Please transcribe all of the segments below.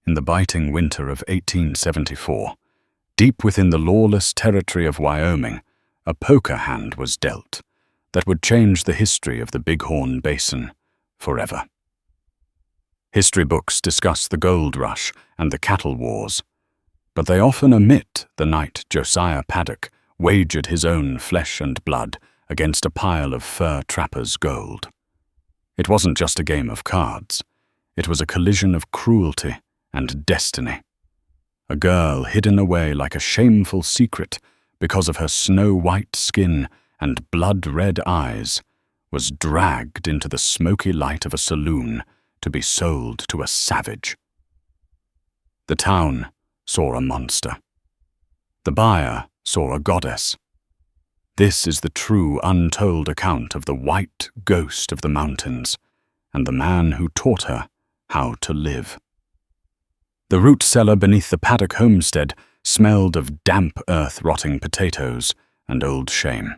In the biting winter of 1874, deep within the lawless territory of Wyoming, a poker hand was dealt that would change the history of the Bighorn Basin forever. History books discuss the gold rush and the cattle wars, but they often omit the night Josiah Paddock wagered his own flesh and blood against a pile of fur trappers' gold. It wasn't just a game of cards. It was a collision of cruelty and destiny. A girl hidden away like a shameful secret because of her snow-white skin and blood-red eyes was dragged into the smoky light of a saloon to be sold to a savage. The town saw a monster. The buyer saw a goddess. This is the true untold account of the white ghost of the mountains and the man who taught her how to live. The root cellar beneath the Paddock homestead smelled of damp earth-rotting potatoes and old shame.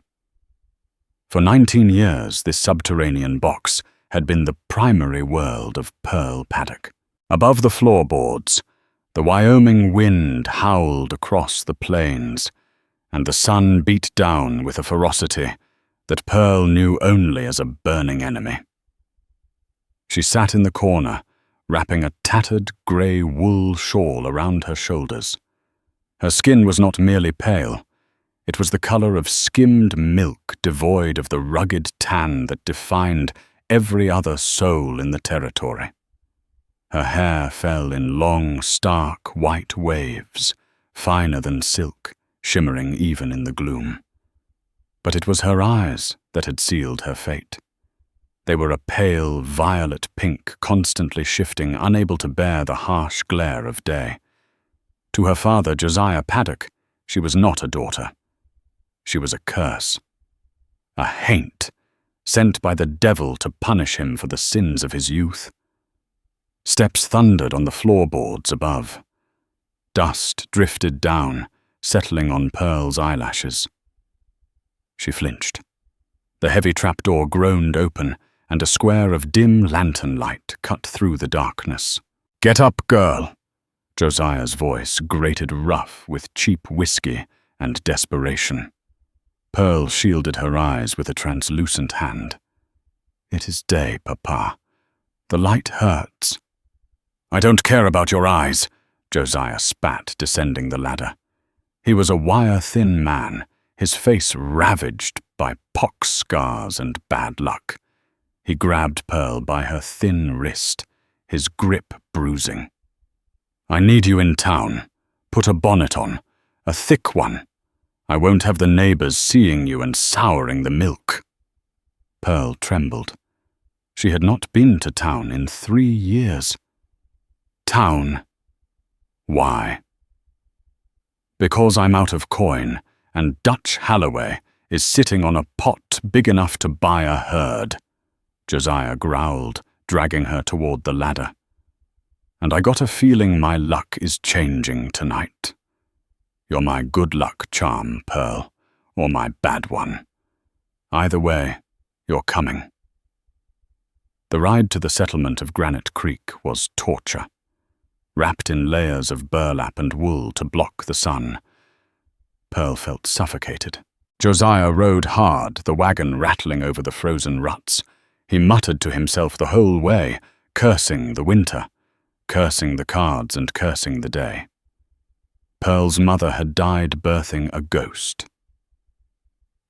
For 19 years, this subterranean box had been the primary world of Pearl Paddock. Above the floorboards, the Wyoming wind howled across the plains, and the sun beat down with a ferocity that Pearl knew only as a burning enemy. She sat in the corner, wrapping a tattered grey wool shawl around her shoulders. Her skin was not merely pale, it was the colour of skimmed milk devoid of the rugged tan that defined every other soul in the territory. Her hair fell in long, stark white waves, finer than silk, shimmering even in the gloom. But it was her eyes that had sealed her fate. They were a pale, violet pink, constantly shifting, unable to bear the harsh glare of day. To her father, Josiah Paddock, she was not a daughter. She was a curse. A haint, sent by the devil to punish him for the sins of his youth. Steps thundered on the floorboards above. Dust drifted down, settling on Pearl's eyelashes. She flinched. The heavy trapdoor groaned open, and a square of dim lantern light cut through the darkness. "Get up, girl!" Josiah's voice grated rough with cheap whiskey and desperation. Pearl shielded her eyes with a translucent hand. "It is day, Papa. The light hurts." "I don't care about your eyes," Josiah spat, descending the ladder. He was a wire-thin man, his face ravaged by pox scars and bad luck. He grabbed Pearl by her thin wrist, his grip bruising. "I need you in town. Put a bonnet on, a thick one. I won't have the neighbors seeing you and souring the milk." Pearl trembled. She had not been to town in 3 years. Town? Why? "Because I'm out of coin, and Dutch Halloway is sitting on a pot big enough to buy a herd," Josiah growled, dragging her toward the ladder. "And I got a feeling my luck is changing tonight. You're my good luck charm, Pearl, or my bad one. Either way, you're coming." The ride to the settlement of Granite Creek was torture. Wrapped in layers of burlap and wool to block the sun, Pearl felt suffocated. Josiah rode hard, the wagon rattling over the frozen ruts. He muttered to himself the whole way, cursing the winter, cursing the cards and cursing the day. Pearl's mother had died birthing a ghost.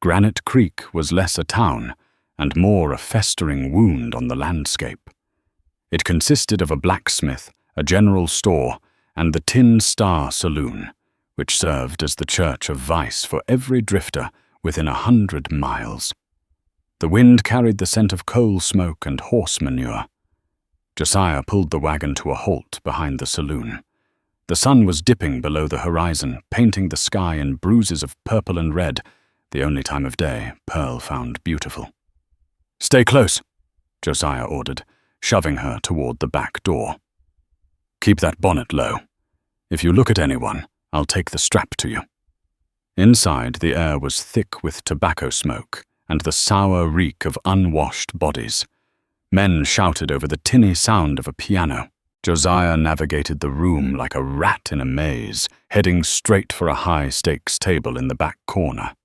Granite Creek was less a town and more a festering wound on the landscape. It consisted of a blacksmith, a general store, and the Tin Star Saloon, which served as the church of vice for every drifter within 100 miles. The wind carried the scent of coal smoke and horse manure. Josiah pulled the wagon to a halt behind the saloon. The sun was dipping below the horizon, painting the sky in bruises of purple and red, the only time of day Pearl found beautiful. "Stay close," Josiah ordered, shoving her toward the back door. "Keep that bonnet low. If you look at anyone, I'll take the strap to you." Inside, the air was thick with tobacco smoke and the sour reek of unwashed bodies. Men shouted over the tinny sound of a piano. Josiah navigated the room like a rat in a maze, heading straight for a high-stakes table in the back corner.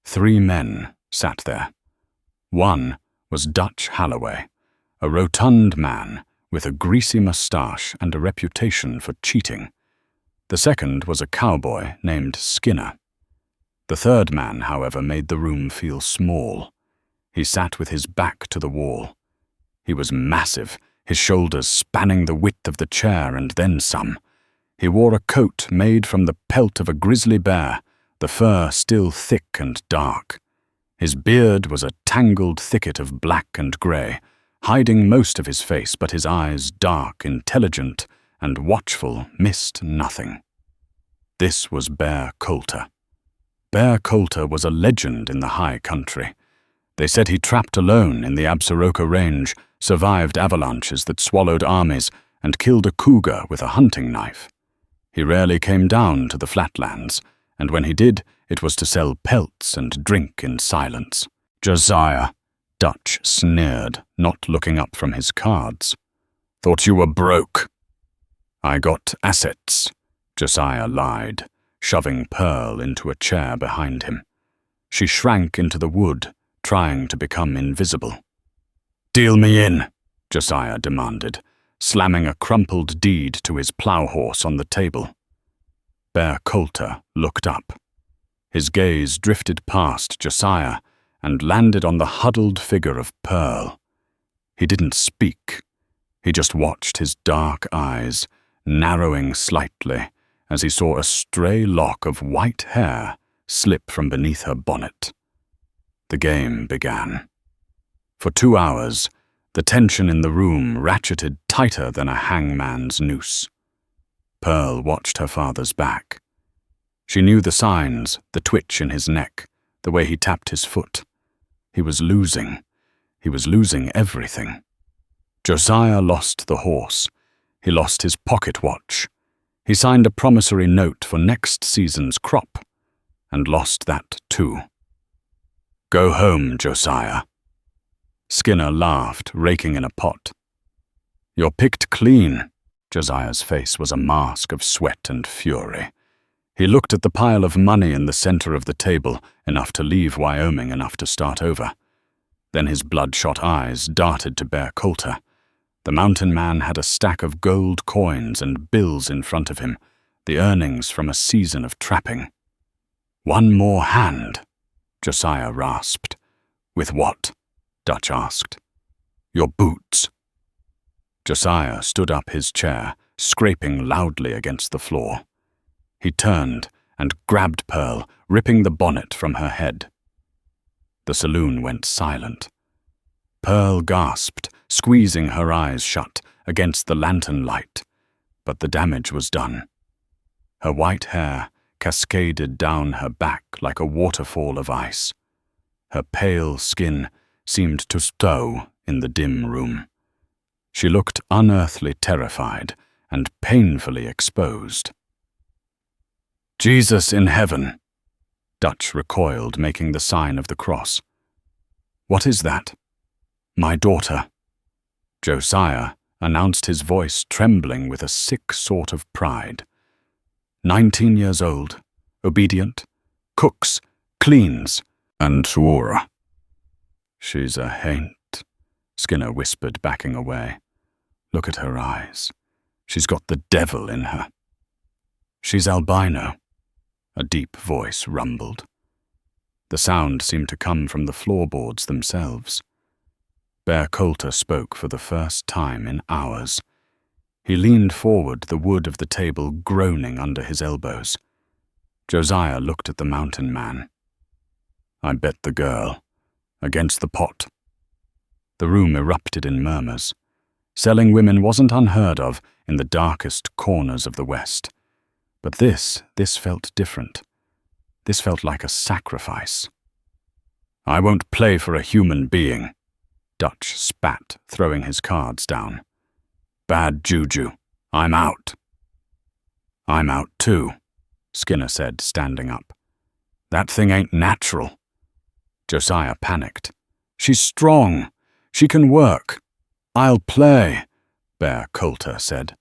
3 men sat there. One was Dutch Halloway, a rotund man with a greasy moustache and a reputation for cheating. The second was a cowboy named Skinner. The third man, however, made the room feel small. He sat with his back to the wall. He was massive, his shoulders spanning the width of the chair and then some. He wore a coat made from the pelt of a grizzly bear, the fur still thick and dark. His beard was a tangled thicket of black and grey, hiding most of his face, but his eyes, dark, intelligent, and watchful, missed nothing. This was Bear Coulter. Bear Coulter was a legend in the high country. They said he trapped alone in the Absaroka Range, survived avalanches that swallowed armies, and killed a cougar with a hunting knife. He rarely came down to the flatlands, and when he did, it was to sell pelts and drink in silence. Josiah, Dutch sneered, not looking up from his cards. Thought you were broke. I got assets, Josiah lied, shoving Pearl into a chair behind him. She shrank into the wood, trying to become invisible. Deal me in, Josiah demanded, slamming a crumpled deed to his plough horse on the table. Bear Coulter looked up. His gaze drifted past Josiah and landed on the huddled figure of Pearl. He didn't speak. He just watched his dark eyes, narrowing slightly, as he saw a stray lock of white hair slip from beneath her bonnet. The game began. For 2 hours, the tension in the room ratcheted tighter than a hangman's noose. Pearl watched her father's back. She knew the signs, the twitch in his neck, the way he tapped his foot. He was losing. He was losing everything. Josiah lost the horse. He lost his pocket watch. He signed a promissory note for next season's crop, and lost that too. Go home, Josiah. Skinner laughed, raking in a pot. You're picked clean. Josiah's face was a mask of sweat and fury. He looked at the pile of money in the center of the table, enough to leave Wyoming, enough to start over. Then his bloodshot eyes darted to Bear Coulter. The mountain man had a stack of gold coins and bills in front of him, the earnings from a season of trapping. One more hand, Josiah rasped. With what? Dutch asked. Your boots. Josiah stood up his chair, scraping loudly against the floor. He turned and grabbed Pearl, ripping the bonnet from her head. The saloon went silent. Pearl gasped, squeezing her eyes shut against the lantern light, but the damage was done. Her white hair cascaded down her back like a waterfall of ice. Her pale skin seemed to stow in the dim room. She looked unearthly terrified and painfully exposed. Jesus in heaven! Dutch recoiled, making the sign of the cross. What is that? My daughter. Josiah announced, his voice trembling with a sick sort of pride. 19 years old, obedient, cooks, cleans, and Suora. She's a haint, Skinner whispered, backing away. Look at her eyes. She's got the devil in her. She's albino, a deep voice rumbled. The sound seemed to come from the floorboards themselves. Bear Coulter spoke for the first time in hours. He leaned forward, the wood of the table groaning under his elbows. Josiah looked at the mountain man. I bet the girl. Against the pot. The room erupted in murmurs. Selling women wasn't unheard of in the darkest corners of the West. But this felt different. This felt like a sacrifice. I won't play for a human being. Dutch spat, throwing his cards down. Bad juju. I'm out. I'm out too, Skinner said, standing up. That thing ain't natural. Josiah panicked. She's strong. She can work. I'll play. Bear Coulter said.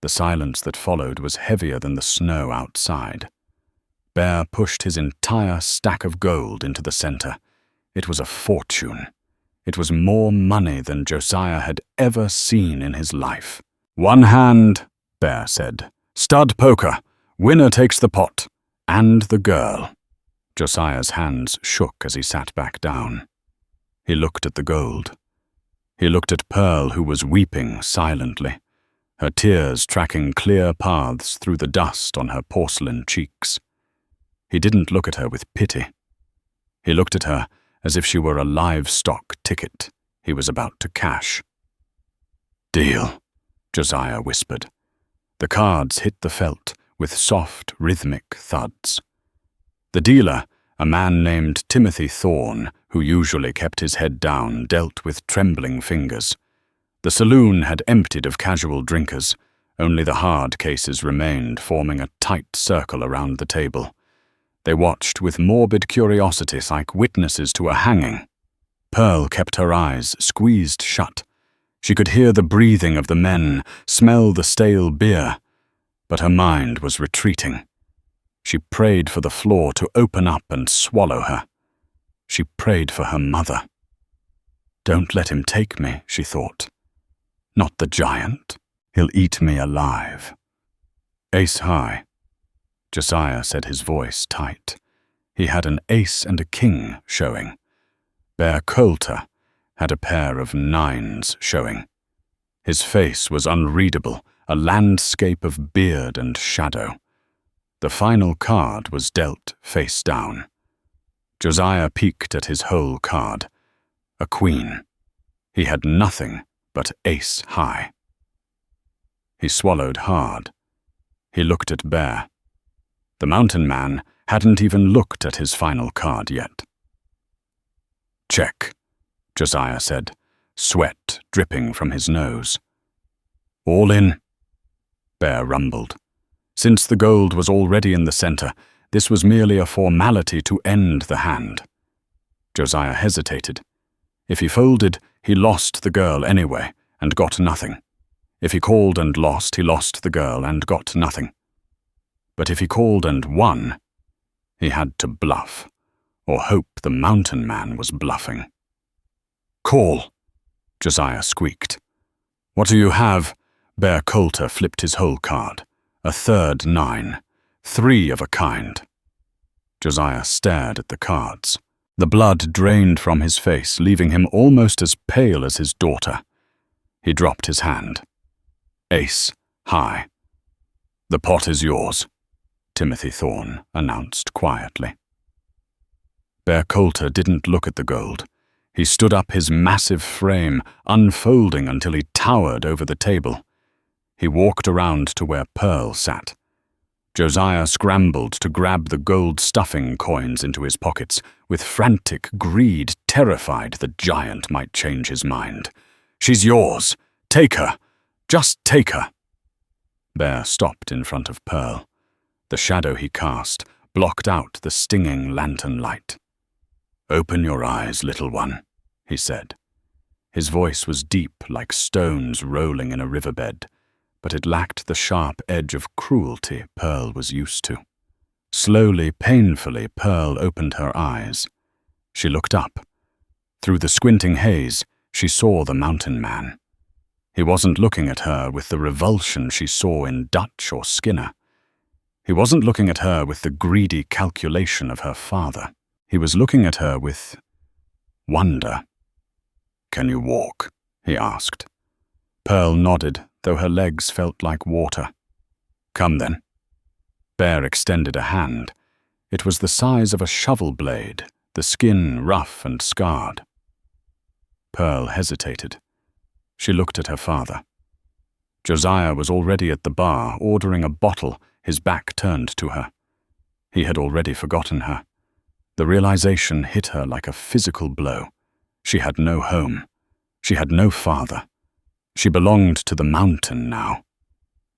The silence that followed was heavier than the snow outside. Bear pushed his entire stack of gold into the center. It was a fortune. It was more money than Josiah had ever seen in his life. "One hand," Bear said. "Stud poker. Winner takes the pot. And the girl." Josiah's hands shook as he sat back down. He looked at the gold. He looked at Pearl, who was weeping silently, her tears tracking clear paths through the dust on her porcelain cheeks. He didn't look at her with pity. He looked at her as if she were a livestock ticket he was about to cash. "Deal," Josiah whispered. The cards hit the felt with soft, rhythmic thuds. The dealer, a man named Timothy Thorne, who usually kept his head down, dealt with trembling fingers. The saloon had emptied of casual drinkers. Only the hard cases remained, forming a tight circle around the table. They watched with morbid curiosity like witnesses to a hanging. Pearl kept her eyes squeezed shut. She could hear the breathing of the men, smell the stale beer, but her mind was retreating. She prayed for the floor to open up and swallow her. She prayed for her mother. "Don't let him take me," she thought. "Not the giant. He'll eat me alive." "Ace high." Josiah said, his voice tight. He had an ace and a king showing. Bear Coulter had a pair of nines showing. His face was unreadable, a landscape of beard and shadow. The final card was dealt face down. Josiah peeked at his whole card. A queen. He had nothing but ace high. He swallowed hard. He looked at Bear. The mountain man hadn't even looked at his final card yet. "Check," Josiah said, sweat dripping from his nose. "All in?" Bear rumbled. Since the gold was already in the center, this was merely a formality to end the hand. Josiah hesitated. If he folded, he lost the girl anyway, and got nothing. If he called and lost, he lost the girl and got nothing. But if he called and won, he had to bluff, or hope the mountain man was bluffing. "Call," Josiah squeaked. "What do you have?" Bear Coulter flipped his whole card. A third nine. 3 of a kind. Josiah stared at the cards. The blood drained from his face, leaving him almost as pale as his daughter. He dropped his hand. "Ace high." "The pot is yours," Timothy Thorne announced quietly. Bear Coulter didn't look at the gold. He stood up, his massive frame unfolding until he towered over the table. He walked around to where Pearl sat. Josiah scrambled to grab the gold stuffing coins into his pockets, with frantic greed, terrified the giant might change his mind. "She's yours. Take her. Just take her." Bear stopped in front of Pearl. The shadow he cast blocked out the stinging lantern light. "Open your eyes, little one," he said. His voice was deep like stones rolling in a riverbed, but it lacked the sharp edge of cruelty Pearl was used to. Slowly, painfully, Pearl opened her eyes. She looked up. Through the squinting haze, she saw the mountain man. He wasn't looking at her with the revulsion she saw in Dutch or Skinner. He wasn't looking at her with the greedy calculation of her father. He was looking at her with wonder. "Can you walk?" he asked. Pearl nodded, though her legs felt like water. "Come then." Bear extended a hand. It was the size of a shovel blade, the skin rough and scarred. Pearl hesitated. She looked at her father. Josiah was already at the bar, ordering a bottle, his back turned to her. He had already forgotten her. The realization hit her like a physical blow. She had no home. She had no father. She belonged to the mountain now.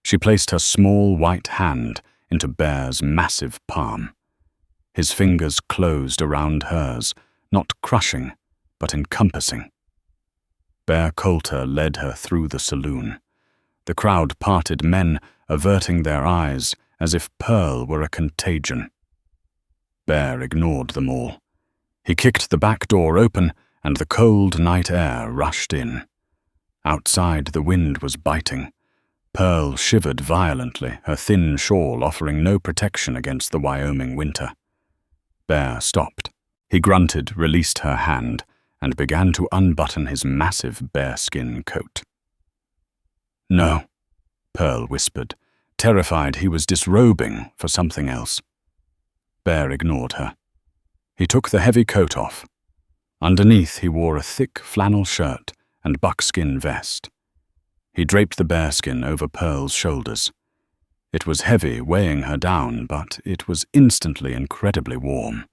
She placed her small white hand into Bear's massive palm. His fingers closed around hers, not crushing, but encompassing. Bear Coulter led her through the saloon. The crowd parted, men averting their eyes as if Pearl were a contagion. Bear ignored them all. He kicked the back door open, and the cold night air rushed in. Outside, the wind was biting. Pearl shivered violently, her thin shawl offering no protection against the Wyoming winter. Bear stopped. He grunted, released her hand, and began to unbutton his massive bearskin coat. "No," Pearl whispered, terrified he was disrobing for something else. Bear ignored her. He took the heavy coat off. Underneath, he wore a thick flannel shirt and buckskin vest. He draped the bearskin over Pearl's shoulders. It was heavy, weighing her down, but it was instantly incredibly warm.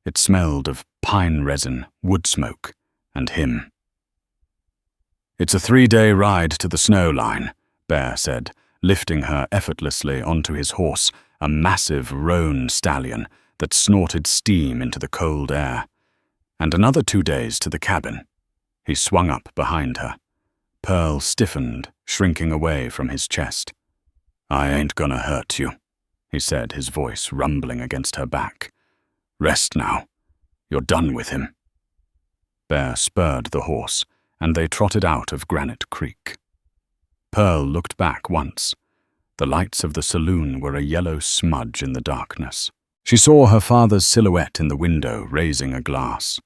It smelled of pine resin, wood smoke, and him. "It's a 3-day ride to the snow line," Bear said, lifting her effortlessly onto his horse, a massive roan stallion that snorted steam into the cold air. "And another 2 days to the cabin." He swung up behind her. Pearl stiffened, shrinking away from his chest. "I ain't gonna hurt you," he said, his voice rumbling against her back. "Rest now. You're done with him." Bear spurred the horse, and they trotted out of Granite Creek. Pearl looked back once. The lights of the saloon were a yellow smudge in the darkness. She saw her father's silhouette in the window, raising a glass.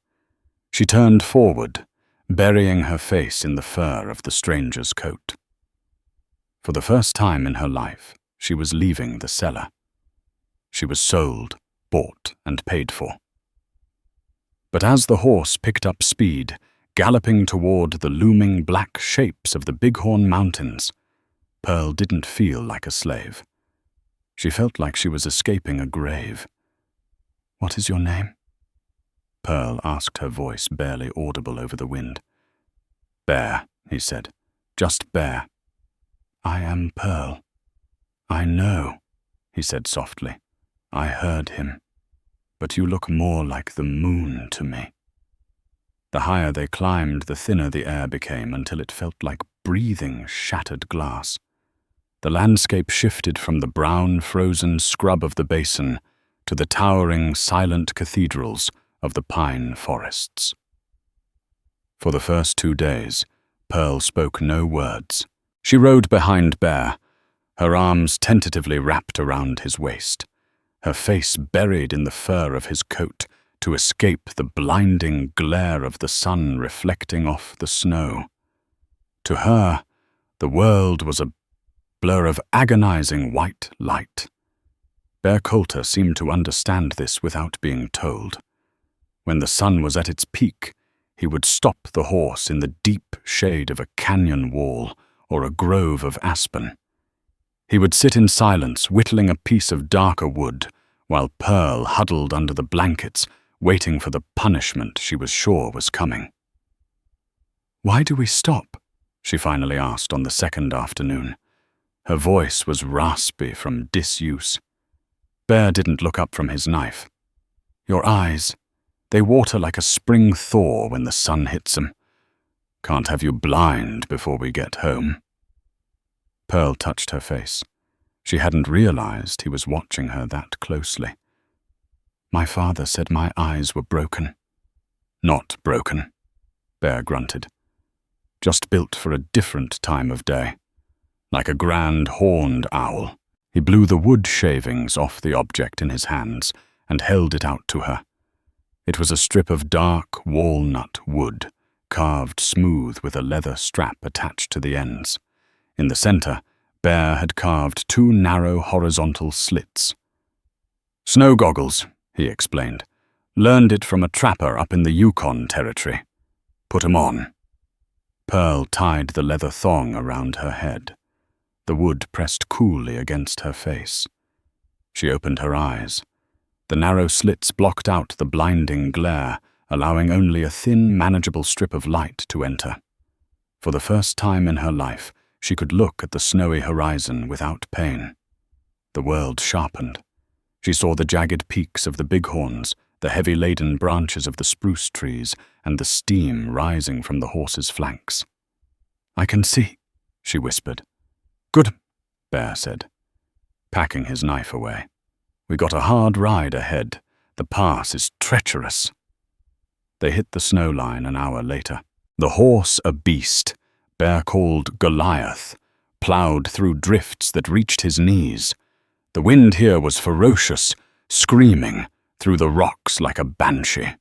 She turned forward, burying her face in the fur of the stranger's coat. For the first time in her life, she was leaving the cellar. She was sold, bought, and paid for. But as the horse picked up speed, galloping toward the looming black shapes of the Bighorn Mountains, Pearl didn't feel like a slave. She felt like she was escaping a grave. "What is your name?" Pearl asked, her voice barely audible over the wind. "Bear," he said. "Just Bear." "I am Pearl." "I know," he said softly. "I heard him. But you look more like the moon to me." The higher they climbed, the thinner the air became until it felt like breathing shattered glass. The landscape shifted from the brown, frozen scrub of the basin to the towering, silent cathedrals of the pine forests. For the first 2 days, Pearl spoke no words. She rode behind Bear, her arms tentatively wrapped around his waist, her face buried in the fur of his coat to escape the blinding glare of the sun reflecting off the snow. To her, the world was a blur of agonizing white light. Bear Coulter seemed to understand this without being told. When the sun was at its peak, he would stop the horse in the deep shade of a canyon wall or a grove of aspen. He would sit in silence, whittling a piece of darker wood, while Pearl huddled under the blankets, waiting for the punishment she was sure was coming. "Why do we stop?" she finally asked on the second afternoon. Her voice was raspy from disuse. Bear didn't look up from his knife. "Your eyes, they water like a spring thaw when the sun hits them. Can't have you blind before we get home." Pearl touched her face. She hadn't realized he was watching her that closely. "My father said my eyes were broken." "Not broken," Bear grunted. "Just built for a different time of day. Like a grand horned owl." He blew the wood shavings off the object in his hands and held it out to her. It was a strip of dark walnut wood, carved smooth with a leather strap attached to the ends. In the center, Bear had carved 2 narrow horizontal slits. "Snow goggles," he explained. "Learned it from a trapper up in the Yukon Territory. Put 'em on." Pearl tied the leather thong around her head. The wood pressed coolly against her face. She opened her eyes. The narrow slits blocked out the blinding glare, allowing only a thin, manageable strip of light to enter. For the first time in her life, she could look at the snowy horizon without pain. The world sharpened. She saw the jagged peaks of the Bighorns, the heavy-laden branches of the spruce trees and the steam rising from the horse's flanks. "I can see," she whispered. "Good," Bear said, packing his knife away. "We got a hard ride ahead. The pass is treacherous." They hit the snow line an hour later. The horse, a beast, Bear called Goliath, ploughed through drifts that reached his knees. The wind here was ferocious, screaming through the rocks like a banshee.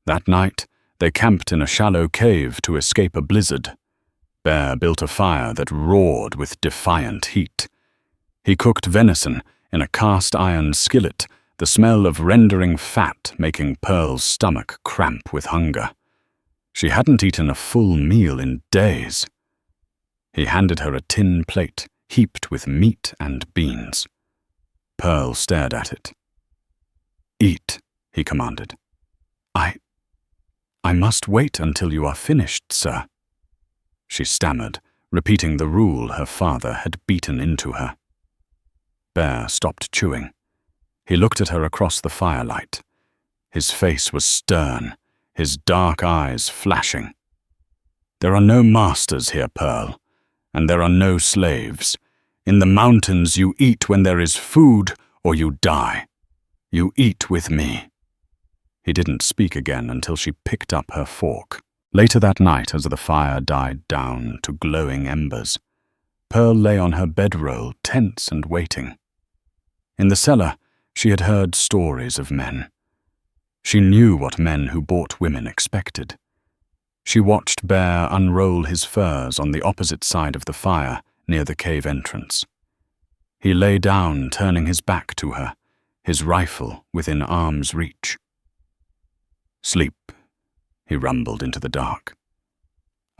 That night, they camped in a shallow cave to escape a blizzard. Bear built a fire that roared with defiant heat. He cooked venison in a cast-iron skillet, the smell of rendering fat making Pearl's stomach cramp with hunger. She hadn't eaten a full meal in days. He handed her a tin plate heaped with meat and beans. Pearl stared at it. "Eat," he commanded. I must wait until you are finished, sir," she stammered, repeating the rule her father had beaten into her. Bear stopped chewing. He looked at her across the firelight. His face was stern, his dark eyes flashing. "There are no masters here, Pearl, and there are no slaves. In the mountains you eat when there is food or you die. You eat with me." He didn't speak again until she picked up her fork. Later that night, as the fire died down to glowing embers, Pearl lay on her bedroll, tense and waiting. In the cellar, she had heard stories of men. She knew what men who bought women expected. She watched Bear unroll his furs on the opposite side of the fire near the cave entrance. He lay down, turning his back to her, his rifle within arm's reach. "Sleep," he rumbled into the dark.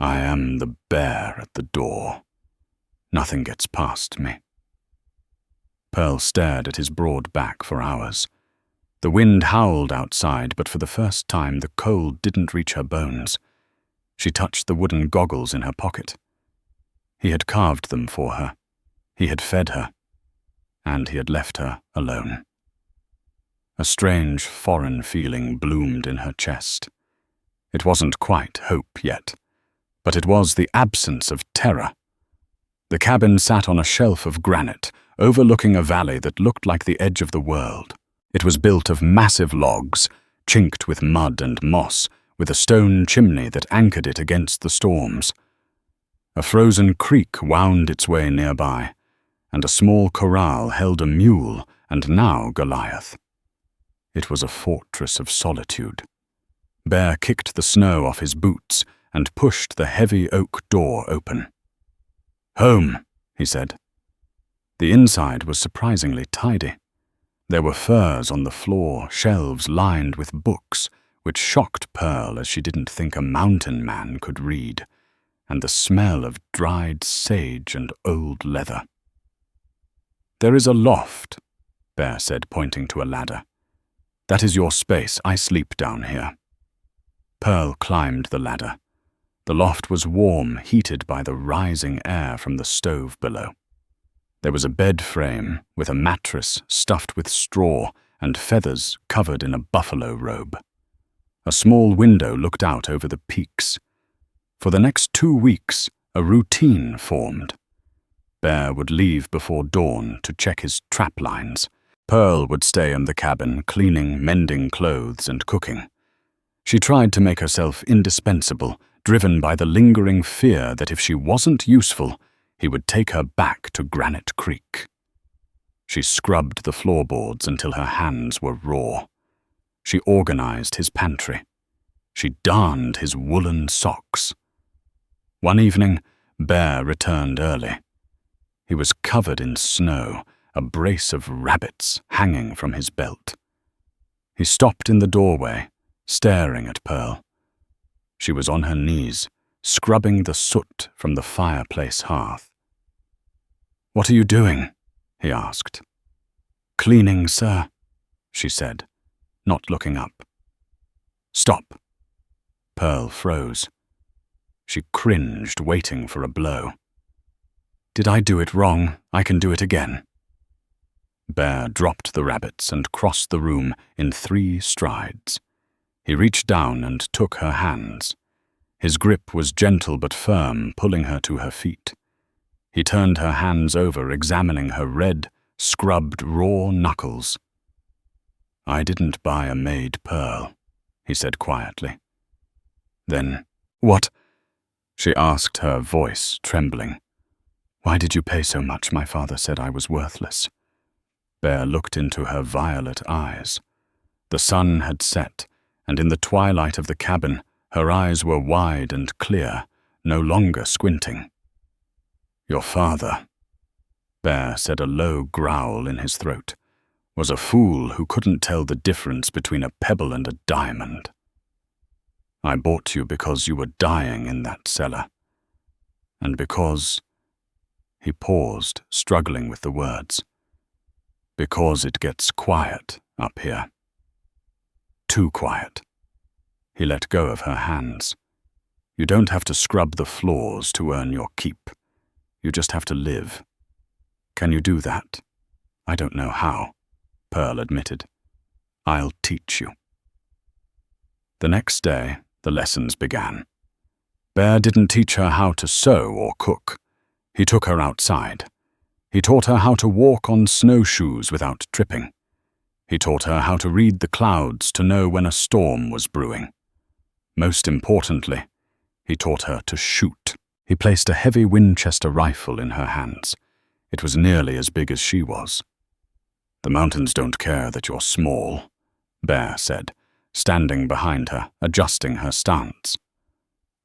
"I am the bear at the door. Nothing gets past me." Pearl stared at his broad back for hours. The wind howled outside, but for the first time the cold didn't reach her bones. She touched the wooden goggles in her pocket. He had carved them for her. He had fed her. And he had left her alone. A strange, foreign feeling bloomed in her chest. It wasn't quite hope yet, but it was the absence of terror. The cabin sat on a shelf of granite, overlooking a valley that looked like the edge of the world. It was built of massive logs, chinked with mud and moss, with a stone chimney that anchored it against the storms. A frozen creek wound its way nearby, and a small corral held a mule and now Goliath. It was a fortress of solitude. Bear kicked the snow off his boots and pushed the heavy oak door open. "Home," he said. The inside was surprisingly tidy. There were furs on the floor, shelves lined with books, which shocked Pearl as she didn't think a mountain man could read, and the smell of dried sage and old leather. "There is a loft," Bear said, pointing to a ladder. "That is your space. I sleep down here." Pearl climbed the ladder. The loft was warm, heated by the rising air from the stove below. There was a bed frame with a mattress stuffed with straw and feathers covered in a buffalo robe. A small window looked out over the peaks. For the next 2 weeks, a routine formed. Bear would leave before dawn to check his trap lines. Pearl would stay in the cabin, cleaning, mending clothes, and cooking. She tried to make herself indispensable, driven by the lingering fear that if she wasn't useful, he would take her back to Granite Creek. She scrubbed the floorboards until her hands were raw. She organized his pantry. She darned his woolen socks. One evening, Bear returned early. He was covered in snow, a brace of rabbits hanging from his belt. He stopped in the doorway, staring at Pearl. She was on her knees, scrubbing the soot from the fireplace hearth. "What are you doing?" he asked. "Cleaning, sir," she said, not looking up. "Stop." Pearl froze. She cringed, waiting for a blow. "Did I do it wrong? I can do it again." Bear dropped the rabbits and crossed the room in 3 strides. He reached down and took her hands. His grip was gentle but firm, pulling her to her feet. He turned her hands over, examining her red, scrubbed, raw knuckles. "I didn't buy a made pearl," he said quietly. "Then, what?" she asked, her voice trembling. "Why did you pay so much? My father said I was worthless." Bear looked into her violet eyes. The sun had set, and in the twilight of the cabin, her eyes were wide and clear, no longer squinting. "Your father," Bear said, a low growl in his throat, "was a fool who couldn't tell the difference between a pebble and a diamond. I bought you because you were dying in that cellar. And because—" he paused, struggling with the words. "Because it gets quiet up here. Too quiet." He let go of her hands. "You don't have to scrub the floors to earn your keep. You just have to live. Can you do that?" "I don't know how," Pearl admitted. "I'll teach you." The next day, the lessons began. Bear didn't teach her how to sew or cook. He took her outside. He taught her how to walk on snowshoes without tripping. He taught her how to read the clouds to know when a storm was brewing. Most importantly, he taught her to shoot. He placed a heavy Winchester rifle in her hands. It was nearly as big as she was. "The mountains don't care that you're small," Bear said, standing behind her, adjusting her stance.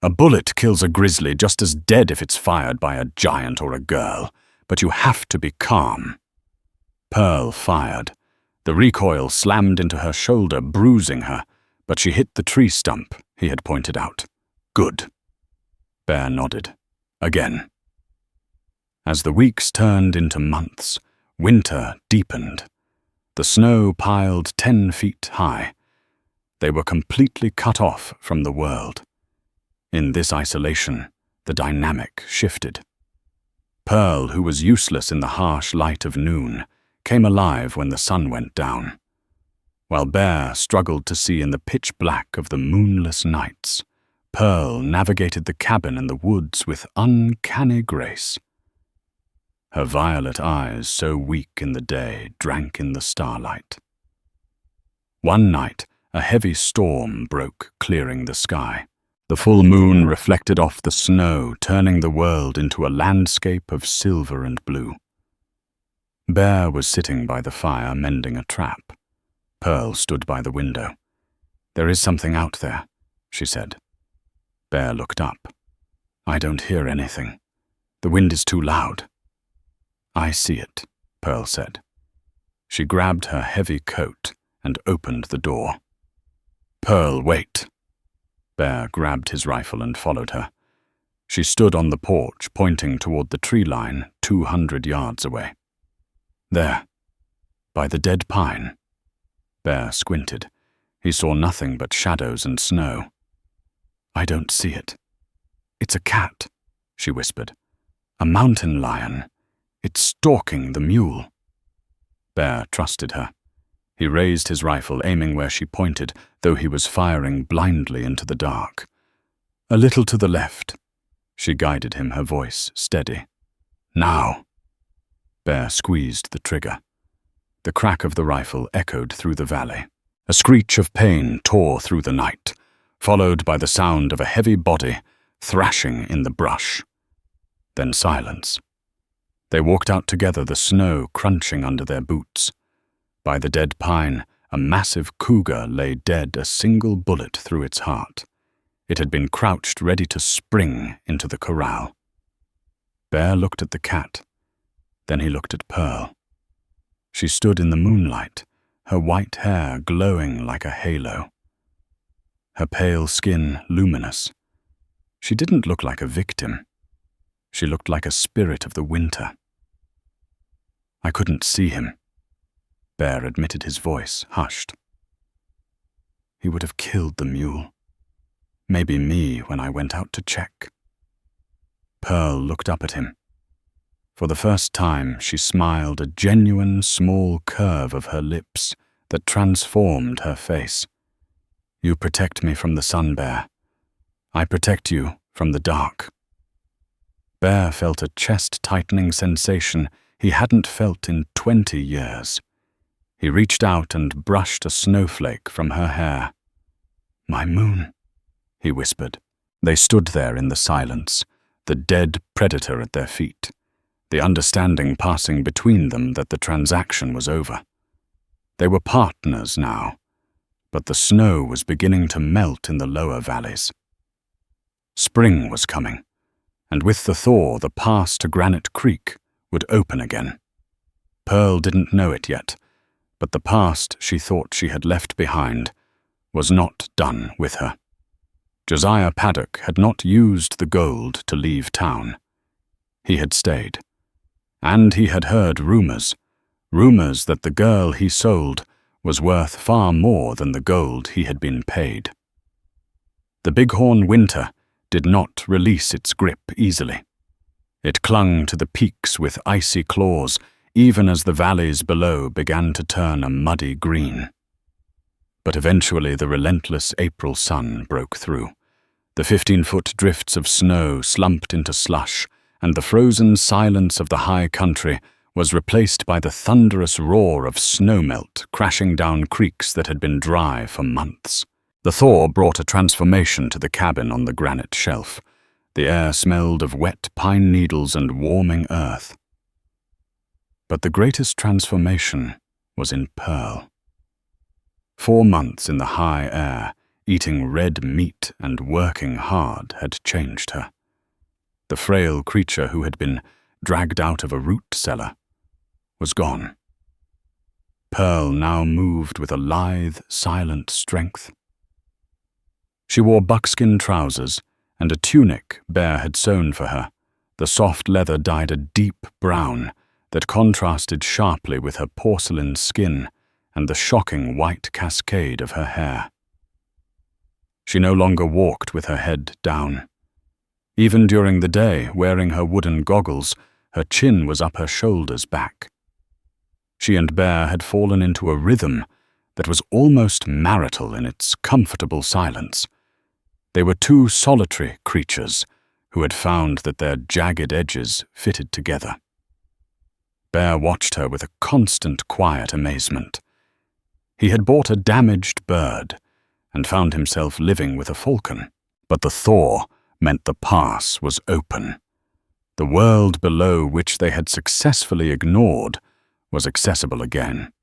"A bullet kills a grizzly just as dead if it's fired by a giant or a girl, but you have to be calm." Pearl fired. The recoil slammed into her shoulder, bruising her, but she hit the tree stump he had pointed out. "Good." Bear nodded. Again. As the weeks turned into months, winter deepened. The snow piled 10 feet high. They were completely cut off from the world. In this isolation, the dynamic shifted. Pearl, who was useless in the harsh light of noon, came alive when the sun went down. While Bear struggled to see in the pitch black of the moonless nights, Pearl navigated the cabin and the woods with uncanny grace. Her violet eyes, so weak in the day, drank in the starlight. One night, a heavy storm broke, clearing the sky. The full moon reflected off the snow, turning the world into a landscape of silver and blue. Bear was sitting by the fire, mending a trap. Pearl stood by the window. "There is something out there," she said. Bear looked up. "I don't hear anything. The wind is too loud." "I see it," Pearl said. She grabbed her heavy coat and opened the door. "Pearl, wait." Bear grabbed his rifle and followed her. She stood on the porch, pointing toward the tree line 200 yards away. "There, by the dead pine." Bear squinted. He saw nothing but shadows and snow. "I don't see it." "It's a cat," she whispered. "A mountain lion. It's stalking the mule." Bear trusted her. He raised his rifle, aiming where she pointed, though he was firing blindly into the dark. "A little to the left." She guided him, her voice steady. "Now." Bear squeezed the trigger. The crack of the rifle echoed through the valley. A screech of pain tore through the night, followed by the sound of a heavy body thrashing in the brush. Then silence. They walked out together, the snow crunching under their boots. By the dead pine, a massive cougar lay dead, a single bullet through its heart. It had been crouched, ready to spring into the corral. Bear looked at the cat. Then he looked at Pearl. She stood in the moonlight, her white hair glowing like a halo. Her pale skin luminous. She didn't look like a victim. She looked like a spirit of the winter. "I couldn't see him," Bear admitted, his voice hushed. "He would have killed the mule. Maybe me when I went out to check." Pearl looked up at him. For the first time, she smiled a genuine small curve of her lips that transformed her face. You protect me from the sun, Bear. I protect you from the dark. Bear felt a chest-tightening sensation he hadn't felt in 20 years. He reached out and brushed a snowflake from her hair. My moon, he whispered. They stood there in the silence, the dead predator at their feet, the understanding passing between them that the transaction was over. They were partners now, but the snow was beginning to melt in the lower valleys. Spring was coming, and with the thaw, the pass to Granite Creek would open again. Pearl didn't know it yet, but the past she thought she had left behind was not done with her. Josiah Paddock had not used the gold to leave town. He had stayed. And he had heard rumors that the girl he sold was worth far more than the gold he had been paid. The bighorn winter did not release its grip easily. It clung to the peaks with icy claws, even as the valleys below began to turn a muddy green. But eventually the relentless April sun broke through. The 15-foot drifts of snow slumped into slush, and the frozen silence of the high country was replaced by the thunderous roar of snowmelt crashing down creeks that had been dry for months. The thaw brought a transformation to the cabin on the granite shelf. The air smelled of wet pine needles and warming earth. But the greatest transformation was in Pearl. 4 months in the high air, eating red meat and working hard, had changed her. The frail creature who had been dragged out of a root cellar was gone. Pearl now moved with a lithe, silent strength. She wore buckskin trousers and a tunic Bear had sewn for her, the soft leather dyed a deep brown that contrasted sharply with her porcelain skin and the shocking white cascade of her hair. She no longer walked with her head down. Even during the day, wearing her wooden goggles, her chin was up her shoulders back. She and Bear had fallen into a rhythm that was almost marital in its comfortable silence. They were two solitary creatures who had found that their jagged edges fitted together. Bear watched her with a constant quiet amazement. He had bought a damaged bird and found himself living with a falcon, but the thaw meant the pass was open. The world below which they had successfully ignored was accessible again.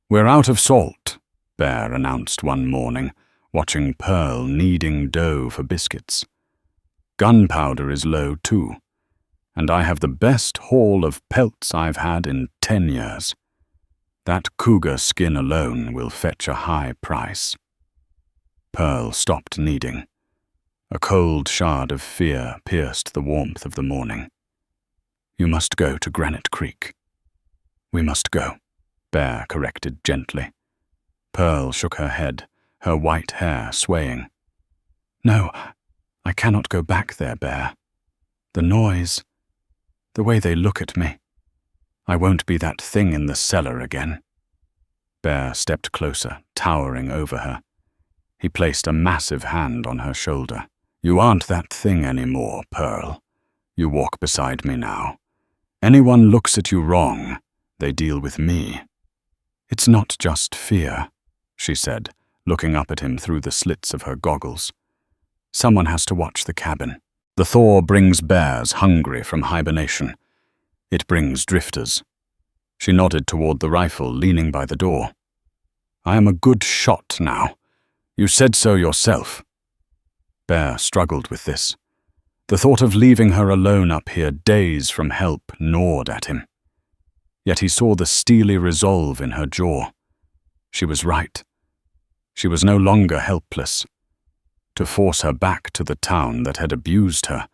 "We're out of salt," Bear announced one morning, watching Pearl kneading dough for biscuits. "Gunpowder is low too, and I have the best haul of pelts I've had in 10 years. That cougar skin alone will fetch a high price." Pearl stopped kneading. A cold shard of fear pierced the warmth of the morning. "You must go to Granite Creek." "We must go," Bear corrected gently. Pearl shook her head, her white hair swaying. "No, I cannot go back there, Bear. The noise, the way they look at me. I won't be that thing in the cellar again." Bear stepped closer, towering over her. He placed a massive hand on her shoulder. "You aren't that thing anymore, Pearl. You walk beside me now. Anyone looks at you wrong, they deal with me." "It's not just fear," she said, looking up at him through the slits of her goggles. "Someone has to watch the cabin. The thaw brings bears hungry from hibernation. It brings drifters." She nodded toward the rifle leaning by the door. "I am a good shot now. You said so yourself." Bear struggled with this. The thought of leaving her alone up here days from help gnawed at him. Yet he saw the steely resolve in her jaw. She was right. She was no longer helpless. To force her back to the town that had abused her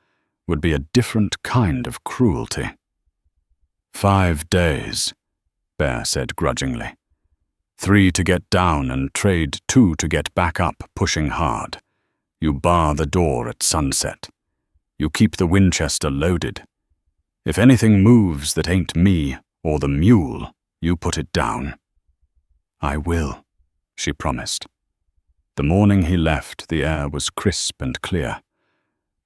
would be a different kind of cruelty. 5 days, Bear said grudgingly. 3 to get down and trade 2 to get back up, pushing hard. You bar the door at sunset. You keep the Winchester loaded. If anything moves that ain't me or the mule, you put it down." "I will," she promised. The morning he left, the air was crisp and clear.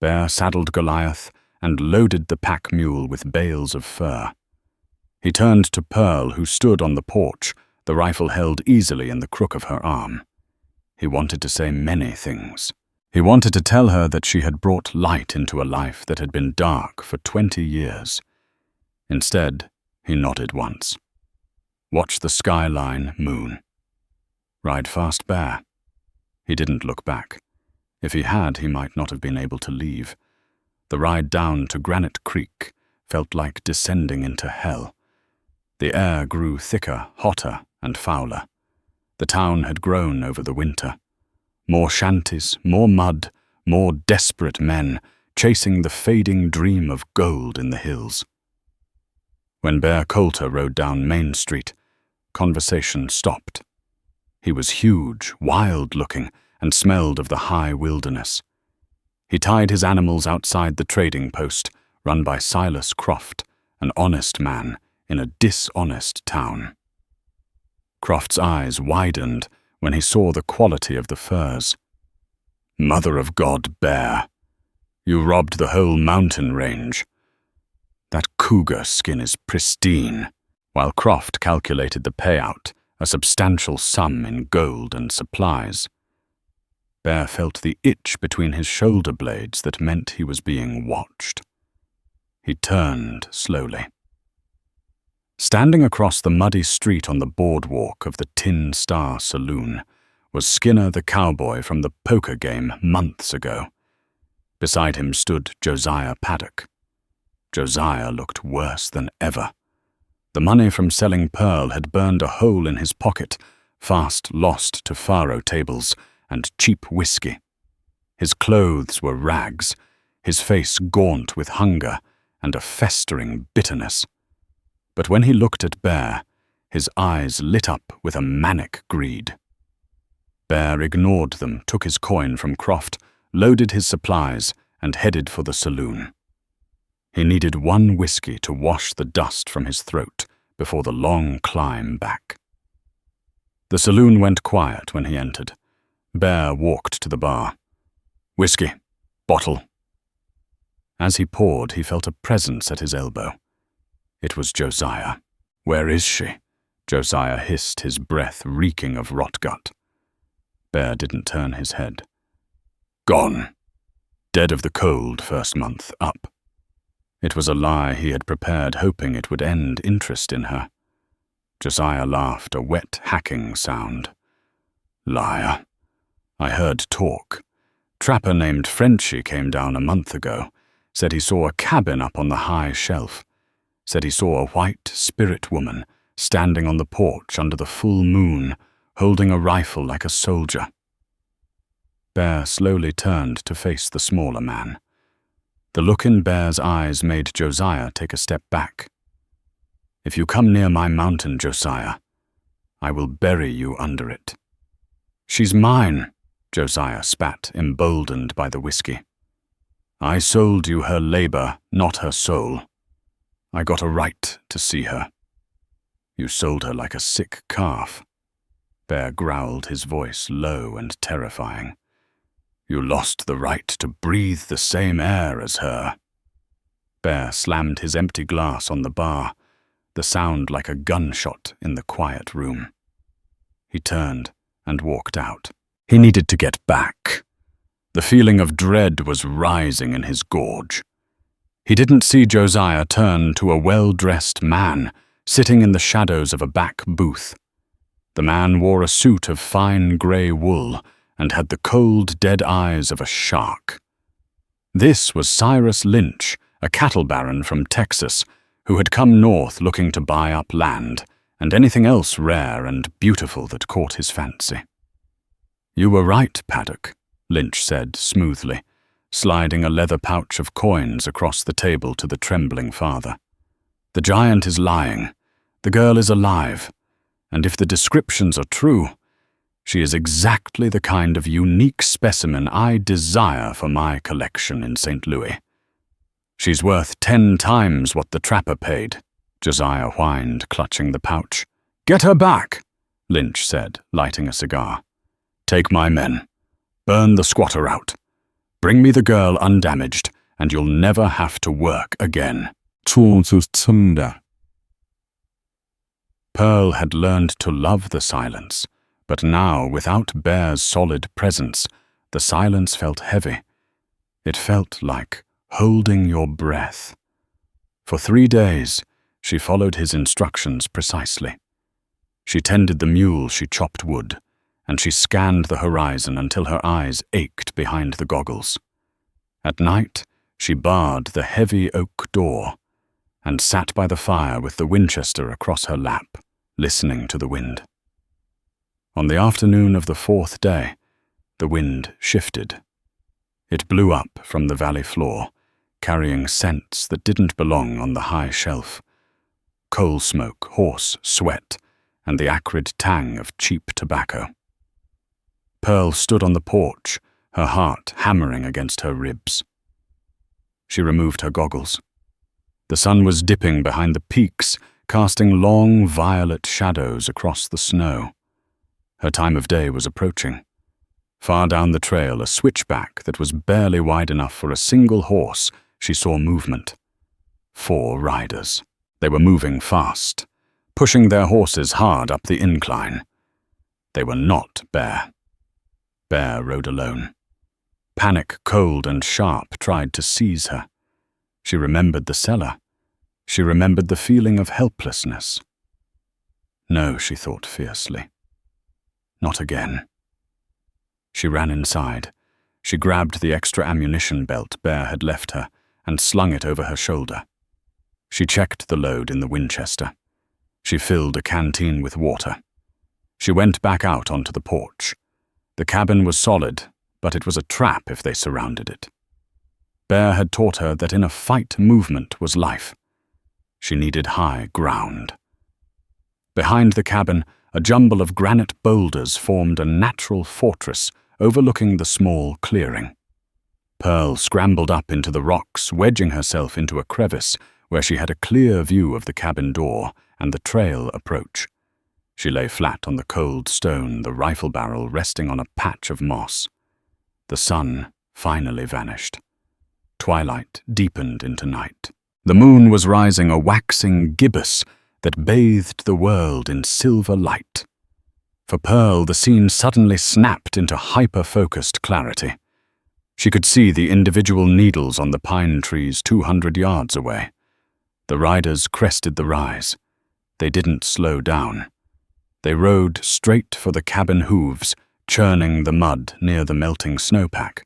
Bear saddled Goliath and loaded the pack mule with bales of fur. He turned to Pearl, who stood on the porch, the rifle held easily in the crook of her arm. He wanted to say many things. He wanted to tell her that she had brought light into a life that had been dark for 20 years. Instead, he nodded once. "Watch the skyline, Moon." "Ride fast, Bear." He didn't look back. If he had, he might not have been able to leave. The ride down to Granite Creek felt like descending into hell. The air grew thicker, hotter, and fouler. The town had grown over the winter. More shanties, more mud, more desperate men, chasing the fading dream of gold in the hills. When Bear Coulter rode down Main Street, conversation stopped. He was huge, wild-looking, and smelled of the high wilderness. He tied his animals outside the trading post, run by Silas Croft, an honest man in a dishonest town. Croft's eyes widened when he saw the quality of the furs. "Mother of God, Bear, you robbed the whole mountain range. That cougar skin is pristine." While Croft calculated the payout, a substantial sum in gold and supplies, Bear felt the itch between his shoulder blades that meant he was being watched. He turned slowly. Standing across the muddy street on the boardwalk of the Tin Star Saloon was Skinner the cowboy from the poker game months ago. Beside him stood Josiah Paddock. Josiah looked worse than ever. The money from selling Pearl had burned a hole in his pocket, fast lost to faro tables and cheap whiskey. His clothes were rags, his face gaunt with hunger and a festering bitterness. But when he looked at Bear, his eyes lit up with a manic greed. Bear ignored them, took his coin from Croft, loaded his supplies, and headed for the saloon. He needed one whiskey to wash the dust from his throat before the long climb back. The saloon went quiet when he entered. Bear walked to the bar. "Whiskey. Bottle." As he poured, he felt a presence at his elbow. It was Josiah. "Where is she?" Josiah hissed, his breath reeking of rot gut. Bear didn't turn his head. "Gone. Dead of the cold first month up." It was a lie he had prepared, hoping it would end interest in her. Josiah laughed, a wet, hacking sound. "Liar. I heard talk. Trapper named Frenchy came down a month ago. Said he saw a cabin up on the high shelf. Said he saw a white spirit woman standing on the porch under the full moon, holding a rifle like a soldier." Bear slowly turned to face the smaller man. The look in Bear's eyes made Josiah take a step back. "If you come near my mountain, Josiah, I will bury you under it." "She's mine," Josiah spat, emboldened by the whiskey. "I sold you her labor, not her soul. I got a right to see her." "You sold her like a sick calf." Bear growled, his voice low and terrifying. "You lost the right to breathe the same air as her." Bear slammed his empty glass on the bar, the sound like a gunshot in the quiet room. He turned and walked out. He needed to get back. The feeling of dread was rising in his gorge. He didn't see Josiah turn to a well-dressed man sitting in the shadows of a back booth. The man wore a suit of fine grey wool and had the cold, dead eyes of a shark. This was Cyrus Lynch, a cattle baron from Texas, who had come north looking to buy up land and anything else rare and beautiful that caught his fancy. "You were right, Paddock," Lynch said smoothly, sliding a leather pouch of coins across the table to the trembling father. "The giant is lying. The girl is alive. And if the descriptions are true, she is exactly the kind of unique specimen I desire for my collection in St. Louis. She's worth 10 times what the trapper paid, Josiah whined, clutching the pouch. Get her back, Lynch said, lighting a cigar. Take my men. Burn the squatter out. Bring me the girl undamaged, and you'll never have to work again. 좋습니다. Pearl had learned to love the silence, but now, without Bear's solid presence, the silence felt heavy. It felt like holding your breath. For 3 days, she followed his instructions precisely. She tended the mule, she chopped wood, and she scanned the horizon until her eyes ached behind the goggles. At night, she barred the heavy oak door and sat by the fire with the Winchester across her lap, listening to the wind. On the afternoon of the 4th day, the wind shifted. It blew up from the valley floor, carrying scents that didn't belong on the high shelf. Coal smoke, horse sweat, and the acrid tang of cheap tobacco. Pearl stood on the porch, her heart hammering against her ribs. She removed her goggles. The sun was dipping behind the peaks, casting long violet shadows across the snow. Her time of day was approaching. Far down the trail, a switchback that was barely wide enough for a single horse, she saw movement. 4 riders. They were moving fast, pushing their horses hard up the incline. They were not Bear. Bear rode alone. Panic, cold and sharp, tried to seize her. She remembered the cellar. She remembered the feeling of helplessness. No, she thought fiercely. Not again. She ran inside. She grabbed the extra ammunition belt Bear had left her and slung it over her shoulder. She checked the load in the Winchester. She filled a canteen with water. She went back out onto the porch. The cabin was solid, but it was a trap if they surrounded it. Bear had taught her that in a fight, movement was life. She needed high ground. Behind the cabin, a jumble of granite boulders formed a natural fortress overlooking the small clearing. Pearl scrambled up into the rocks, wedging herself into a crevice where she had a clear view of the cabin door and the trail approach. She lay flat on the cold stone, the rifle barrel resting on a patch of moss. The sun finally vanished. Twilight deepened into night. The moon was rising, a waxing gibbous that bathed the world in silver light. For Pearl, the scene suddenly snapped into hyper-focused clarity. She could see the individual needles on the pine trees 200 yards away. The riders crested the rise. They didn't slow down. They rode straight for the cabin hooves, churning the mud near the melting snowpack.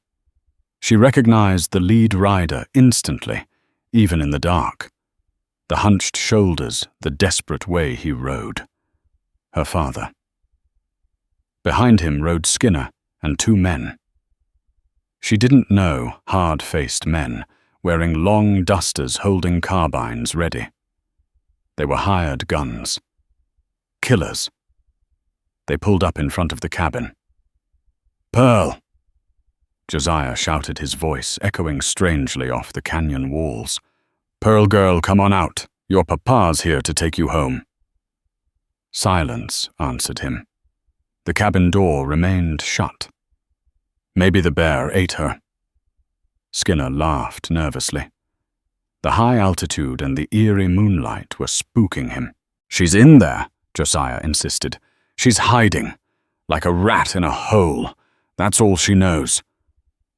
She recognized the lead rider instantly, even in the dark. The hunched shoulders, the desperate way he rode. Her father. Behind him rode Skinner and 2 men. She didn't know hard-faced men, wearing long dusters holding carbines ready. They were hired guns. Killers. They pulled up in front of the cabin. "Pearl!" Josiah shouted, his voice echoing strangely off the canyon walls. "Pearl girl, come on out. Your papa's here to take you home." Silence answered him. The cabin door remained shut. Maybe the bear ate her. Skinner laughed nervously. The high altitude and the eerie moonlight were spooking him. "She's in there," Josiah insisted. "She's hiding, like a rat in a hole. That's all she knows."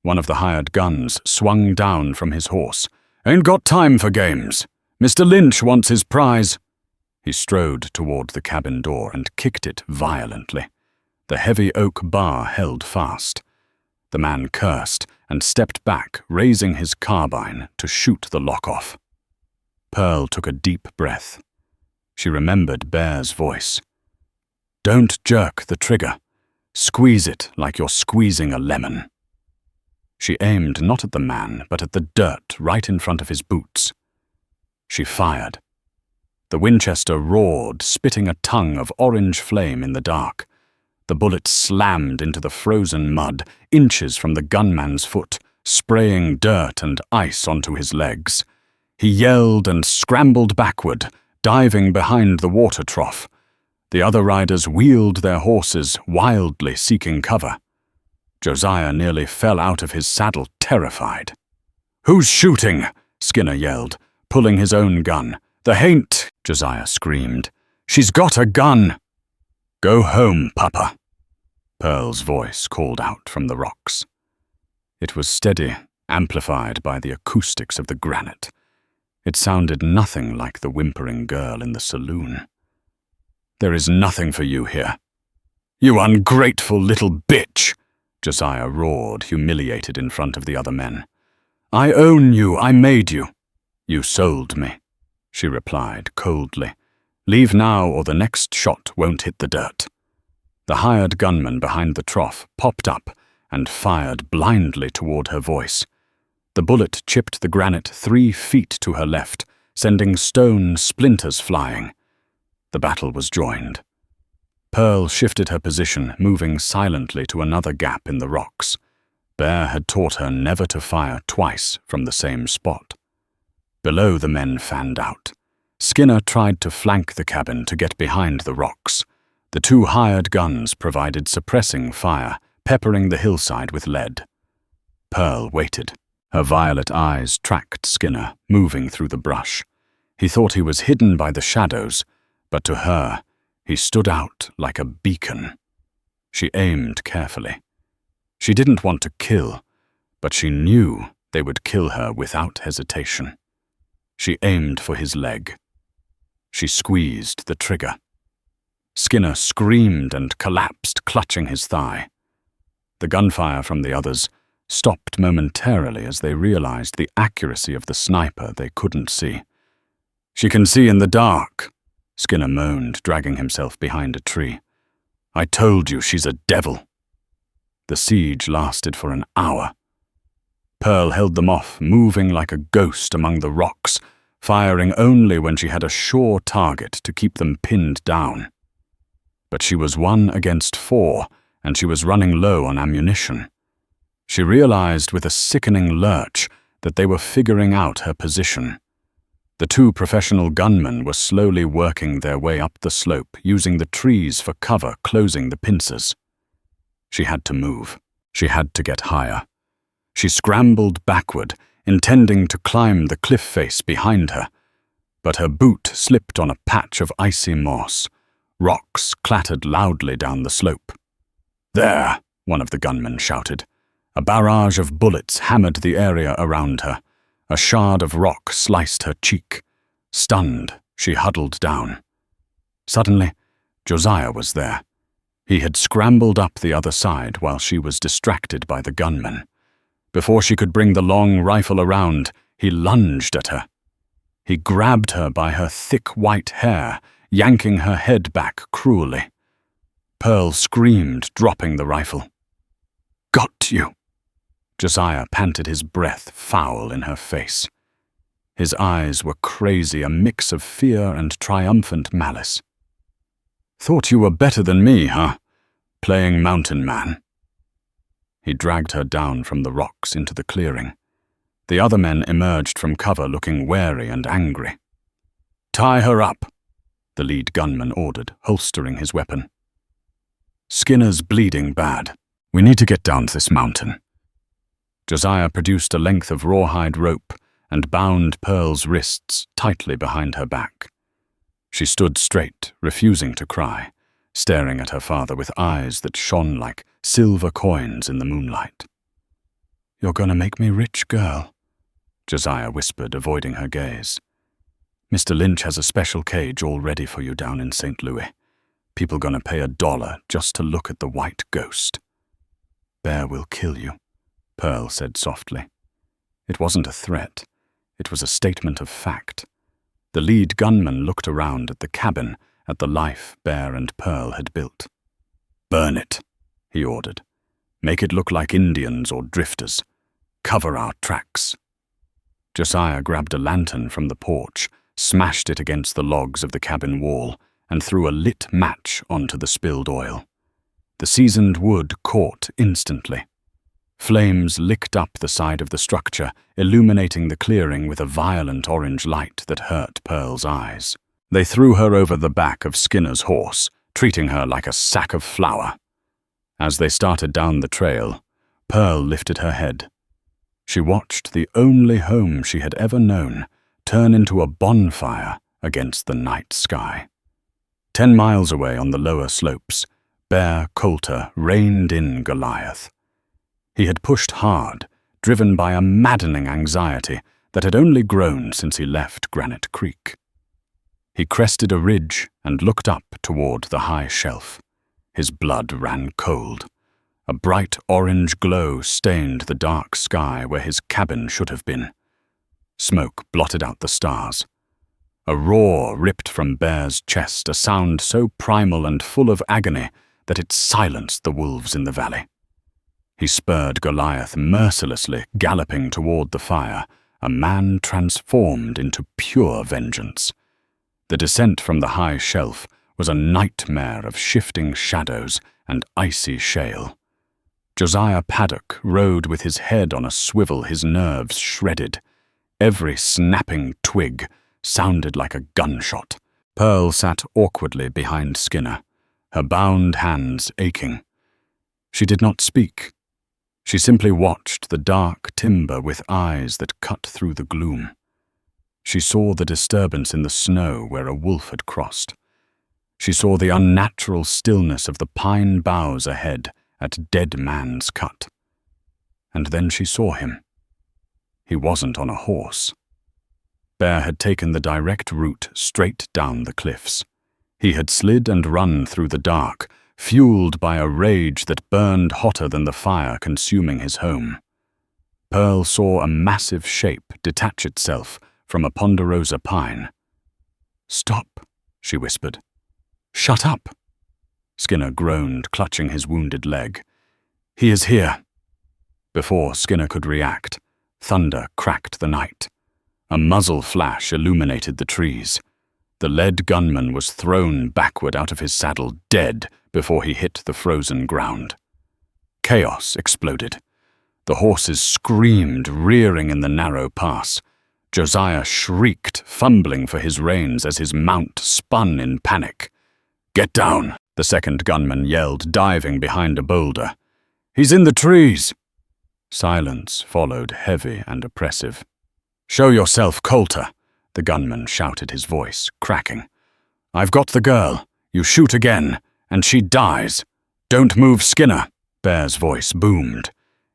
One of the hired guns swung down from his horse. "Ain't got time for games. Mr. Lynch wants his prize." He strode toward the cabin door and kicked it violently. The heavy oak bar held fast. The man cursed and stepped back, raising his carbine to shoot the lock off. Pearl took a deep breath. She remembered Bear's voice. "Don't jerk the trigger. Squeeze it like you're squeezing a lemon." She aimed not at the man, but at the dirt right in front of his boots. She fired. The Winchester roared, spitting a tongue of orange flame in the dark. The bullet slammed into the frozen mud, inches from the gunman's foot, spraying dirt and ice onto his legs. He yelled and scrambled backward, diving behind the water trough. The other riders wheeled their horses, wildly seeking cover. Josiah nearly fell out of his saddle, terrified. "Who's shooting?" Skinner yelled, pulling his own gun. "The hain't," Josiah screamed. "She's got a gun." "Go home, Papa," Pearl's voice called out from the rocks. It was steady, amplified by the acoustics of the granite. It sounded nothing like the whimpering girl in the saloon. "There is nothing for you here." "You ungrateful little bitch!" Josiah roared, humiliated in front of the other men. "I own you, I made you." "You sold me," she replied coldly. "Leave now or the next shot won't hit the dirt." The hired gunman behind the trough popped up and fired blindly toward her voice. The bullet chipped the granite 3 feet to her left, sending stone splinters flying. The battle was joined. Pearl shifted her position, moving silently to another gap in the rocks. Bear had taught her never to fire twice from the same spot. Below, the men fanned out. Skinner tried to flank the cabin to get behind the rocks. The 2 hired guns provided suppressing fire, peppering the hillside with lead. Pearl waited. Her violet eyes tracked Skinner, moving through the brush. He thought he was hidden by the shadows, but to her, he stood out like a beacon. She aimed carefully. She didn't want to kill, but she knew they would kill her without hesitation. She aimed for his leg. She squeezed the trigger. Skinner screamed and collapsed, clutching his thigh. The gunfire from the others stopped momentarily as they realized the accuracy of the sniper they couldn't see. "She can see in the dark," Skinner moaned, dragging himself behind a tree. "I told you she's a devil." The siege lasted for an hour. Pearl held them off, moving like a ghost among the rocks, firing only when she had a sure target to keep them pinned down. But she was 1 against 4, and she was running low on ammunition. She realized with a sickening lurch that they were figuring out her position. The 2 professional gunmen were slowly working their way up the slope, using the trees for cover, closing the pincers. She had to move. She had to get higher. She scrambled backward, intending to climb the cliff face behind her, but her boot slipped on a patch of icy moss. Rocks clattered loudly down the slope. "There!" one of the gunmen shouted. A barrage of bullets hammered the area around her. A shard of rock sliced her cheek. Stunned, she huddled down. Suddenly, Josiah was there. He had scrambled up the other side while she was distracted by the gunman. Before she could bring the long rifle around, he lunged at her. He grabbed her by her thick white hair, yanking her head back cruelly. Pearl screamed, dropping the rifle. "Got you!" Josiah panted, his breath foul in her face. His eyes were crazy, a mix of fear and triumphant malice. "Thought you were better than me, huh? Playing mountain man." He dragged her down from the rocks into the clearing. The other men emerged from cover looking wary and angry. "Tie her up," the lead gunman ordered, holstering his weapon. "Skinner's bleeding bad. We need to get down this mountain." Josiah produced a length of rawhide rope and bound Pearl's wrists tightly behind her back. She stood straight, refusing to cry, staring at her father with eyes that shone like silver coins in the moonlight. "You're gonna make me rich, girl," Josiah whispered, avoiding her gaze. "Mr. Lynch has a special cage all ready for you down in St. Louis. People gonna pay $1 just to look at the white ghost." "Bear will kill you," Pearl said softly. It wasn't a threat. It was a statement of fact. The lead gunman looked around at the cabin, at the life Bear and Pearl had built. "Burn it," he ordered. "Make it look like Indians or drifters. Cover our tracks." Josiah grabbed a lantern from the porch, smashed it against the logs of the cabin wall, and threw a lit match onto the spilled oil. The seasoned wood caught instantly. Flames licked up the side of the structure, illuminating the clearing with a violent orange light that hurt Pearl's eyes. They threw her over the back of Skinner's horse, treating her like a sack of flour. As they started down the trail, Pearl lifted her head. She watched the only home she had ever known turn into a bonfire against the night sky. 10 miles away on the lower slopes, Bear Coulter reined in Goliath. He had pushed hard, driven by a maddening anxiety that had only grown since he left Granite Creek. He crested a ridge and looked up toward the high shelf. His blood ran cold. A bright orange glow stained the dark sky where his cabin should have been. Smoke blotted out the stars. A roar ripped from Bear's chest, a sound so primal and full of agony that it silenced the wolves in the valley. He spurred Goliath mercilessly, galloping toward the fire, a man transformed into pure vengeance. The descent from the high shelf was a nightmare of shifting shadows and icy shale. Josiah Paddock rode with his head on a swivel, his nerves shredded. Every snapping twig sounded like a gunshot. Pearl sat awkwardly behind Skinner, her bound hands aching. She did not speak. She simply watched the dark timber with eyes that cut through the gloom. She saw the disturbance in the snow where a wolf had crossed. She saw the unnatural stillness of the pine boughs ahead at Dead Man's Cut. And then she saw him. He wasn't on a horse. Bear had taken the direct route straight down the cliffs. He had slid and run through the dark, fueled by a rage that burned hotter than the fire consuming his home. Pearl saw a massive shape detach itself from a ponderosa pine. "Stop," she whispered. "Shut up." Skinner groaned, clutching his wounded leg. "He is here." Before Skinner could react, thunder cracked the night. A muzzle flash illuminated the trees. The lead gunman was thrown backward out of his saddle, dead, before he hit the frozen ground. Chaos exploded. The horses screamed, rearing in the narrow pass. Josiah shrieked, fumbling for his reins as his mount spun in panic. "Get down," the second gunman yelled, diving behind a boulder. "He's in the trees." Silence followed, heavy and oppressive. "Show yourself, Coulter," the gunman shouted, his voice cracking. "I've got the girl. You shoot again, and she dies. Don't move, Skinner." Bear's voice boomed.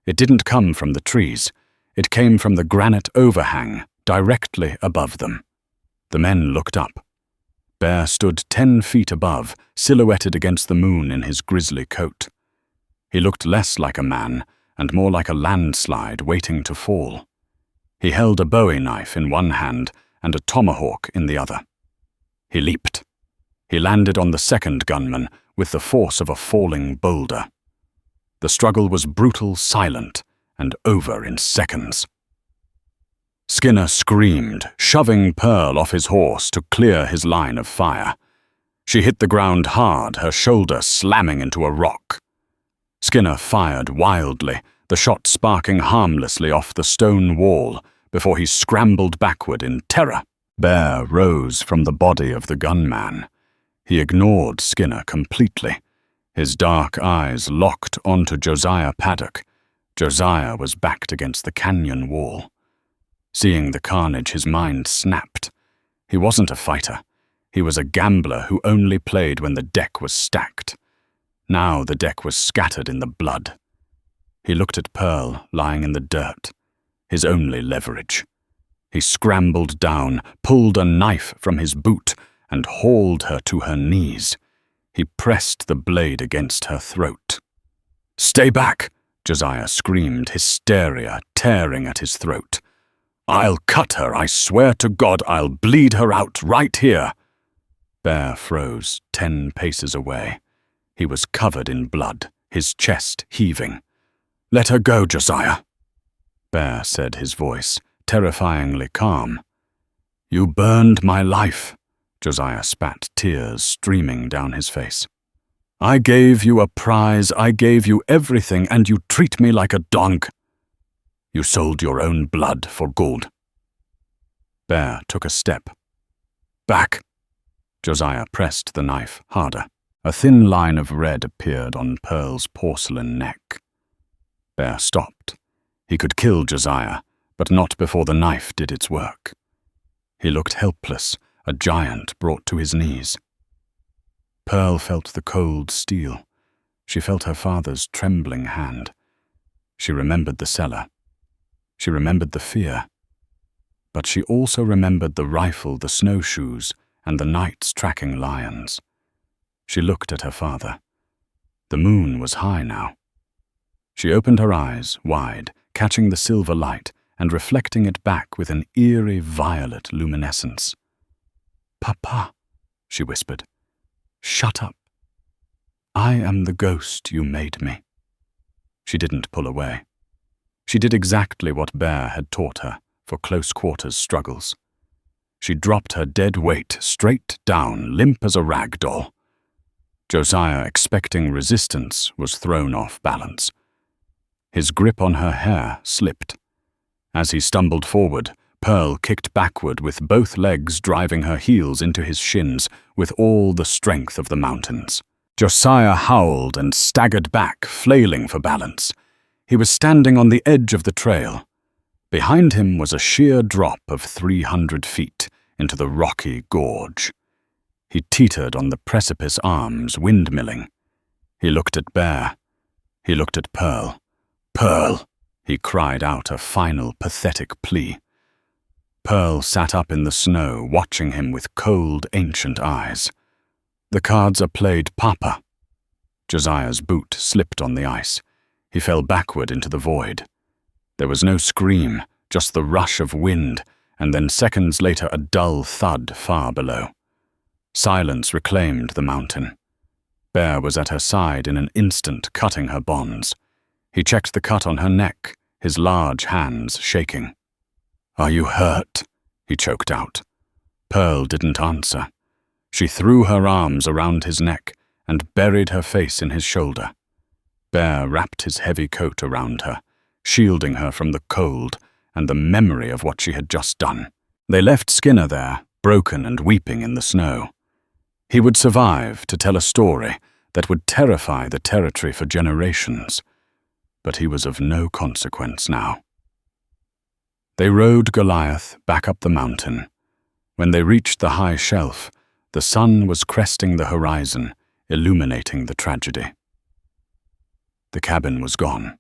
It didn't come from the trees. It came from the granite overhang, directly above them. The men looked up. Bear stood 10 feet above, silhouetted against the moon in his grisly coat. He looked less like a man, and more like a landslide waiting to fall. He held a bowie knife in one hand and a tomahawk in the other. He leaped. He landed on the second gunman with the force of a falling boulder. The struggle was brutal, silent, and over in seconds. Skinner screamed, shoving Pearl off his horse to clear his line of fire. She hit the ground hard, her shoulder slamming into a rock. Skinner fired wildly, the shot sparking harmlessly off the stone wall before he scrambled backward in terror. Bear rose from the body of the gunman. He ignored Skinner completely. His dark eyes locked onto Josiah Paddock. Josiah was backed against the canyon wall. Seeing the carnage, his mind snapped. He wasn't a fighter. He was a gambler who only played when the deck was stacked. Now the deck was scattered in the blood. He looked at Pearl lying in the dirt, his only leverage. He scrambled down, pulled a knife from his boot, and hauled her to her knees. He pressed the blade against her throat. "Stay back!" Josiah screamed, hysteria tearing at his throat. "I'll cut her, I swear to God, I'll bleed her out right here." Bear froze 10 paces away. He was covered in blood, his chest heaving. "Let her go, Josiah," Bear said, his voice terrifyingly calm. "You burned my life," Josiah spat, tears streaming down his face. I gave you a prize, I gave you everything, and you treat me like a donk. You sold your own blood for gold. Bear took a step. Back. Josiah pressed the knife harder. A thin line of red appeared on Pearl's porcelain neck. Bear stopped. He could kill Josiah, but not before the knife did its work. He looked helpless, a giant brought to his knees. Pearl felt the cold steel. She felt her father's trembling hand. She remembered the cellar. She remembered the fear. But she also remembered the rifle, the snowshoes, and the nights tracking lions. She looked at her father. The moon was high now. She opened her eyes wide, catching the silver light and reflecting it back with an eerie violet luminescence. "Papa," she whispered, "shut up. I am the ghost you made me." She didn't pull away. She did exactly what Bear had taught her for close-quarters struggles. She dropped her dead weight straight down, limp as a rag doll. Josiah, expecting resistance, was thrown off balance. His grip on her hair slipped. As he stumbled forward, Pearl kicked backward with both legs driving her heels into his shins with all the strength of the mountains. Josiah howled and staggered back, flailing for balance. He was standing on the edge of the trail. Behind him was a sheer drop of 300 feet into the rocky gorge. He teetered on the precipice arms, windmilling. He looked at Bear. He looked at Pearl. "Pearl!" he cried out a final, pathetic plea. Pearl sat up in the snow, watching him with cold, ancient eyes. "The cards are played, Papa." Josiah's boot slipped on the ice. He fell backward into the void. There was no scream, just the rush of wind, and then seconds later a dull thud far below. Silence reclaimed the mountain. Bear was at her side in an instant, cutting her bonds. He checked the cut on her neck, his large hands shaking. "Are you hurt?" he choked out. Pearl didn't answer. She threw her arms around his neck and buried her face in his shoulder. Bear wrapped his heavy coat around her, shielding her from the cold and the memory of what she had just done. They left Skinner there, broken and weeping in the snow. He would survive to tell a story that would terrify the territory for generations, but he was of no consequence now. They rode Goliath back up the mountain. When they reached the high shelf, the sun was cresting the horizon, illuminating the tragedy. The cabin was gone.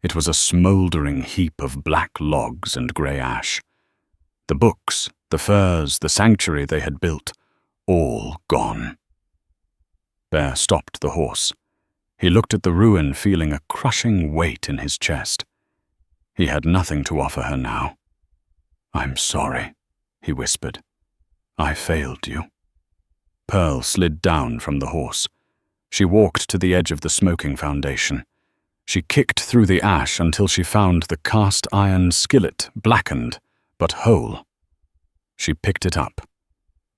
It was a smouldering heap of black logs and grey ash. The books, the furs, the sanctuary they had built, all gone. Bear stopped the horse. He looked at the ruin, feeling a crushing weight in his chest. He had nothing to offer her now. "I'm sorry," he whispered. "I failed you." Pearl slid down from the horse. She walked to the edge of the smoking foundation. She kicked through the ash until she found the cast-iron skillet, blackened, but whole. She picked it up.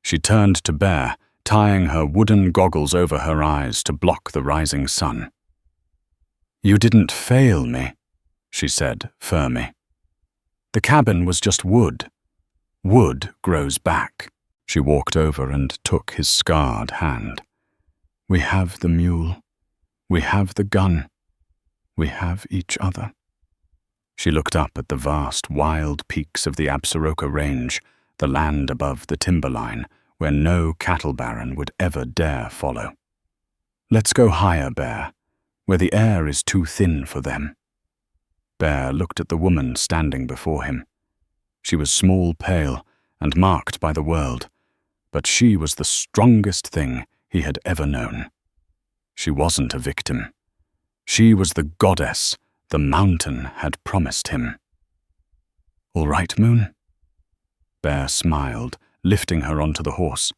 She turned to Bear, tying her wooden goggles over her eyes to block the rising sun. "You didn't fail me," she said, firmly. "The cabin was just wood. Wood grows back." She walked over and took his scarred hand. "We have the mule. We have the gun. We have each other." She looked up at the vast, wild peaks of the Absaroka Range, the land above the timberline, where no cattle baron would ever dare follow. "Let's go higher, Bear, where the air is too thin for them." Bear looked at the woman standing before him. She was small, pale, and marked by the world, but she was the strongest thing he had ever known. She wasn't a victim. She was the goddess the mountain had promised him. "All right, Moon?" Bear smiled, lifting her onto the horse.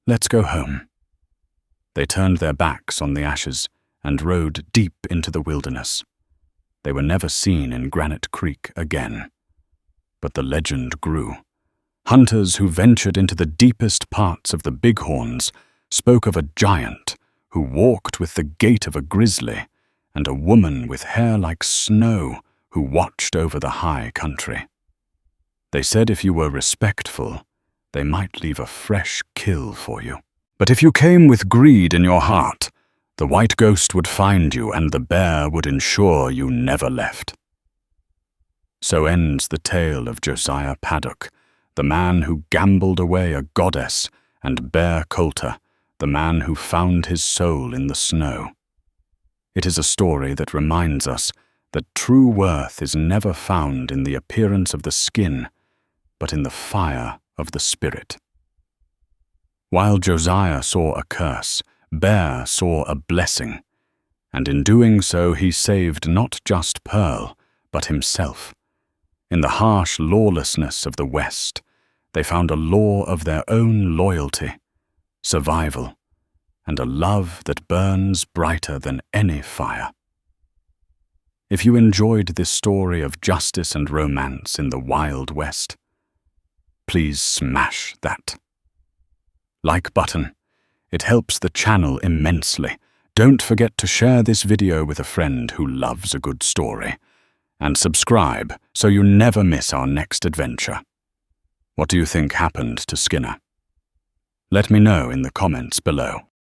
"Let's go home." They turned their backs on the ashes and rode deep into the wilderness. They were never seen in Granite Creek again. But the legend grew. Hunters who ventured into the deepest parts of the Bighorns spoke of a giant who walked with the gait of a grizzly, and a woman with hair like snow who watched over the high country. They said if you were respectful, they might leave a fresh kill for you. But if you came with greed in your heart, the white ghost would find you and the bear would ensure you never left. So ends the tale of Josiah Paddock, the man who gambled away a goddess, and Bear Coulter, the man who found his soul in the snow. It is a story that reminds us that true worth is never found in the appearance of the skin, but in the fire of the spirit. While Josiah saw a curse, Bear saw a blessing, and in doing so he saved not just Pearl, but himself. In the harsh lawlessness of the West, they found a law of their own loyalty, survival, and a love that burns brighter than any fire. If you enjoyed this story of justice and romance in the Wild West, please smash that like button. It helps the channel immensely. Don't forget to share this video with a friend who loves a good story. And subscribe so you never miss our next adventure. What do you think happened to Skinner? Let me know in the comments below.